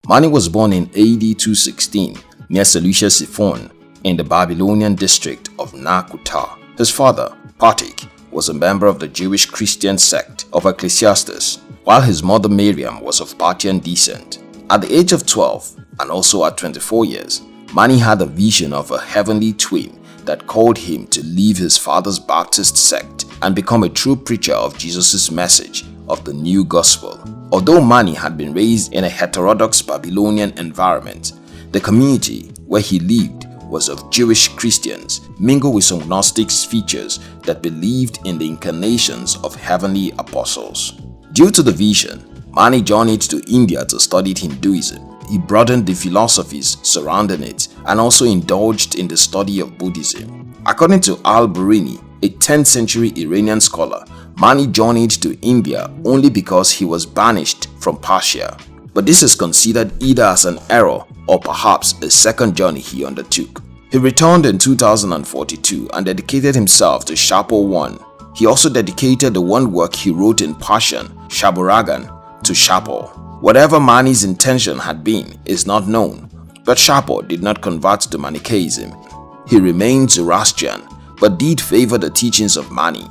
Mani was born in AD 216 near Seleucia-Ctesiphon in the Babylonian district of Nahr Kutha. His father, Patik, was a member of the Jewish Christian sect of Eclesaites, while his mother Maryam was of Parthian descent. At the age of 12 and also at 24 years, Mani had a vision of a heavenly twin that called him to leave his father's Baptist sect and become a true preacher of Jesus' message of the new gospel. Although Mani had been raised in a heterodox Babylonian environment, the community where he lived was of Jewish Christians mingled with some Gnostic features that believed in the incarnations of heavenly apostles. Due to the vision, Mani journeyed to India to study Hinduism. He broadened the philosophies surrounding it and also indulged in the study of Buddhism. According to Al-Biruni, a 10th century Iranian scholar, Mani journeyed to India only because he was banished from Persia. But this is considered either as an error or perhaps a second journey he undertook. He returned in 2042 and dedicated himself to Shapur I. He also dedicated the one work he wrote in Persian, Shaburagan, to Shapur. Whatever Mani's intention had been is not known, but Shapur did not convert to Manichaeism. He remained Zoroastrian, but did favor the teachings of Mani.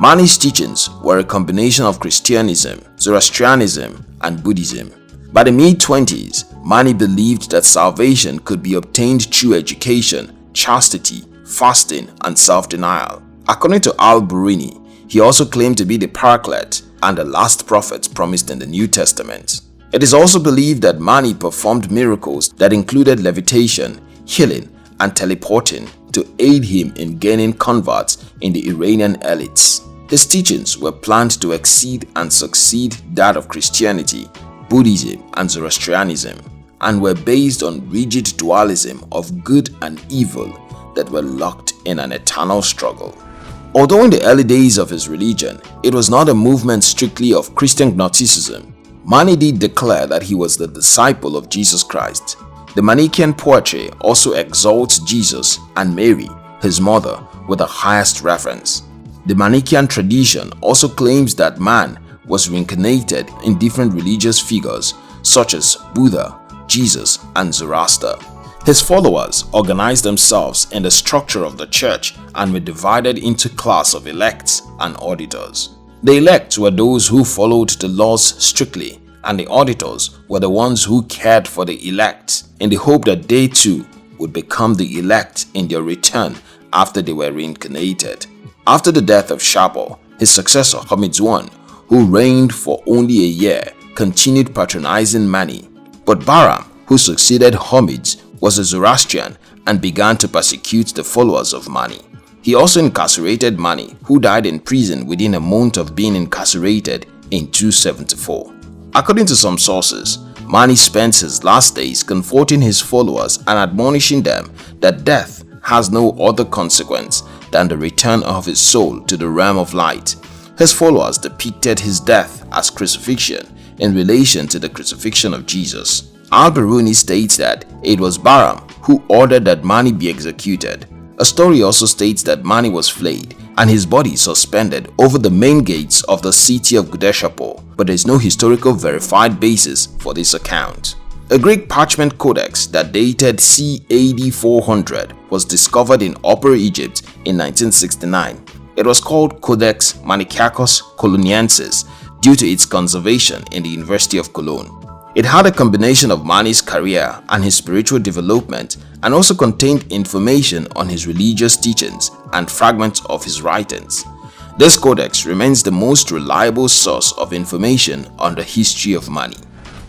Mani's teachings were a combination of Christianism, Zoroastrianism, and Buddhism. By the mid-20s, Mani believed that salvation could be obtained through education, chastity, fasting, and self-denial. According to Al-Biruni, he also claimed to be the Paraclete and the last prophet promised in the New Testament. It is also believed that Mani performed miracles that included levitation, healing, and teleporting to aid him in gaining converts in the Iranian elites. His teachings were planned to exceed and succeed that of Christianity, Buddhism, and Zoroastrianism, and were based on rigid dualism of good and evil that were locked in an eternal struggle. Although in the early days of his religion, it was not a movement strictly of Christian Gnosticism, Mani did declare that he was the disciple of Jesus Christ. The Manichaean poetry also exalts Jesus and Mary, his mother, with the highest reverence. The Manichaean tradition also claims that man was reincarnated in different religious figures such as Buddha, Jesus, and Zoroaster. His followers organized themselves in the structure of the church and were divided into class of elects and auditors. The elects were those who followed the laws strictly, and the auditors were the ones who cared for the elect in the hope that they too would become the elect in their return after they were reincarnated. After the death of Shapur, his successor Hamid I, who reigned for only a year, continued patronizing Mani. But Bahram, who succeeded Hamid, was a Zoroastrian and began to persecute the followers of Mani. He also incarcerated Mani, who died in prison within a month of being incarcerated in 274. According to some sources, Mani spent his last days comforting his followers and admonishing them that death has no other consequence than the return of his soul to the realm of light. His followers depicted his death as crucifixion in relation to the crucifixion of Jesus. Al-Biruni states that it was Bahram who ordered that Mani be executed. A story also states that Mani was flayed and his body suspended over the main gates of the city of Gudeshapur, but there is no historical verified basis for this account. A Greek parchment codex that dated c. AD 400 was discovered in Upper Egypt in 1969. It was called Codex Manichaeus Coloniensis due to its conservation in the University of Cologne. It had a combination of Mani's career and his spiritual development and also contained information on his religious teachings and fragments of his writings. This codex remains the most reliable source of information on the history of Mani.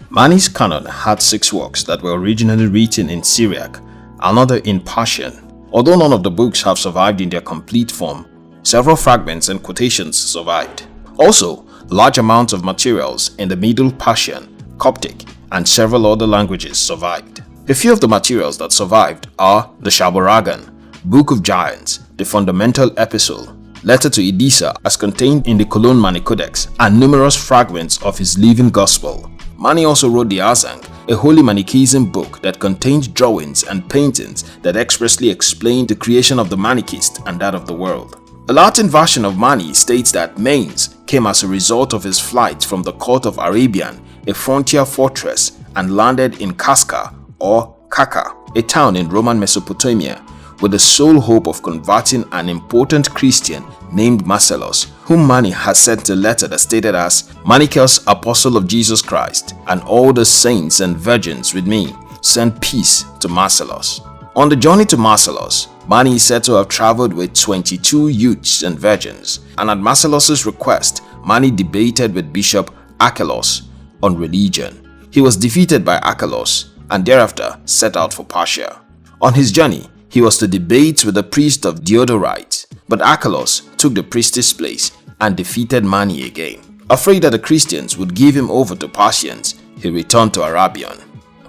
Mani's canon had 6 works that were originally written in Syriac, another in Persian. Although none of the books have survived in their complete form, several fragments and quotations survived. Also, large amounts of materials in the Middle Persian, Coptic, and several other languages survived. A few of the materials that survived are the Shaburagan, Book of Giants, the Fundamental Epistle, Letter to Edessa as contained in the Cologne Mani Codex, and numerous fragments of his living gospel. Mani also wrote the Azang, a holy Manichaeism book that contained drawings and paintings that expressly explained the creation of the Manichaeist and that of the world. A Latin version of Mani states that Mainz came as a result of his flight from the court of Arabian a frontier fortress, and landed in Casca or Kaka, a town in Roman Mesopotamia, with the sole hope of converting an important Christian named Marcellus, whom Mani had sent a letter that stated as, "Manichaeus, apostle of Jesus Christ, and all the saints and virgins with me, send peace to Marcellus." On the journey to Marcellus, Mani is said to have traveled with 22 youths and virgins, and at Marcellus's request, Mani debated with Bishop Archelaus on religion. He was defeated by Archelaus and thereafter set out for Persia. On his journey, he was to debate with the priest of Diodorite, but Archelaus took the priest's place and defeated Mani again. Afraid that the Christians would give him over to Parthians, he returned to Arabian.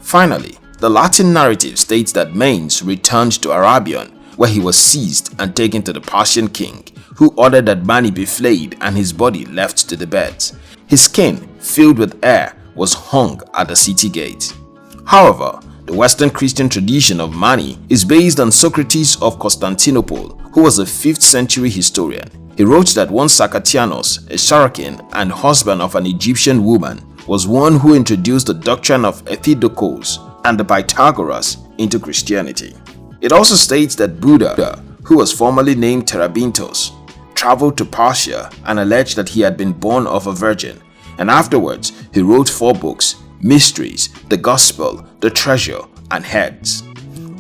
Finally, the Latin narrative states that Manes returned to Arabian, where he was seized and taken to the Persian king, who ordered that Mani be flayed and his body left to the birds. His skin, filled with air, was hung at the city gate. However, the Western Christian tradition of Mani is based on Socrates of Constantinople, who was a 5th century historian. He wrote that one Sacatianos, a Saracen and husband of an Egyptian woman, was one who introduced the doctrine of Epidocles and the Pythagoras into Christianity. It also states that Buddha, who was formerly named Terabintos, traveled to Persia and alleged that he had been born of a virgin, and afterwards he wrote 4 books: Mysteries, the Gospel, the Treasure, and Heads.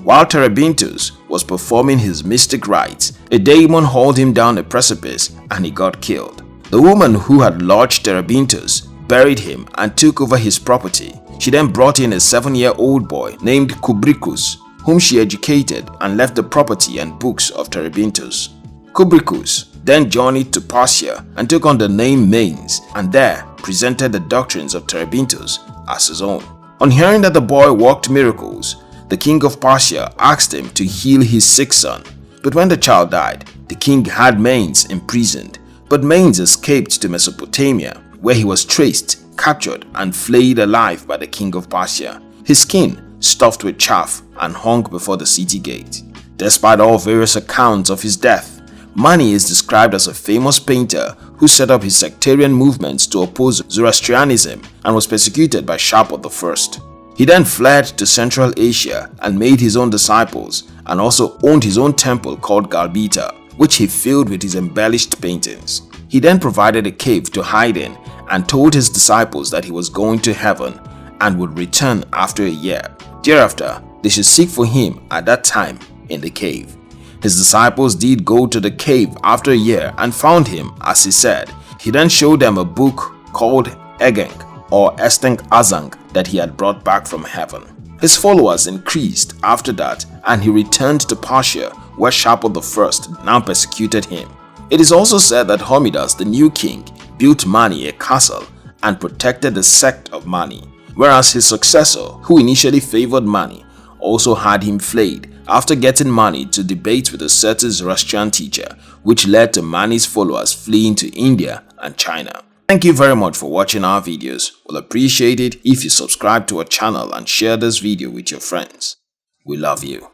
While Terabintos was performing his mystic rites, a demon hauled him down a precipice and he got killed. The woman who had lodged Terabintos buried him and took over his property. She then brought in a 7-year-old boy named Kubricus, whom she educated and left the property and books of Terabintos. Kubricus then journeyed to Persia and took on the name Manes, and there presented the doctrines of Terabintos as his own. On hearing that the boy worked miracles, the king of Persia asked him to heal his sick son. But when the child died, the king had Manes imprisoned. But Manes escaped to Mesopotamia, where he was traced, captured, and flayed alive by the king of Persia, his skin stuffed with chaff and hung before the city gate. Despite all various accounts of his death, Mani is described as a famous painter who set up his sectarian movements to oppose Zoroastrianism and was persecuted by Shapur I. He then fled to Central Asia and made his own disciples, and also owned his own temple called Galbita, which he filled with his embellished paintings. He then provided a cave to hide in and told his disciples that he was going to heaven and would return after a year. Thereafter, they should seek for him at that time in the cave. His disciples did go to the cave after a year and found him, as he said. He then showed them a book called Egeng or Esteng Azang that he had brought back from heaven. His followers increased after that, and he returned to Persia, where Shapur I now persecuted him. It is also said that Hormidas, the new king, built Mani a castle and protected the sect of Mani, whereas his successor, who initially favored Mani, also had him flayed after getting Mani to debate with a certain Zoroastrian teacher, which led to Mani's followers fleeing to India and China. Thank you very much for watching our videos. We'll appreciate it if you subscribe to our channel and share this video with your friends. We love you.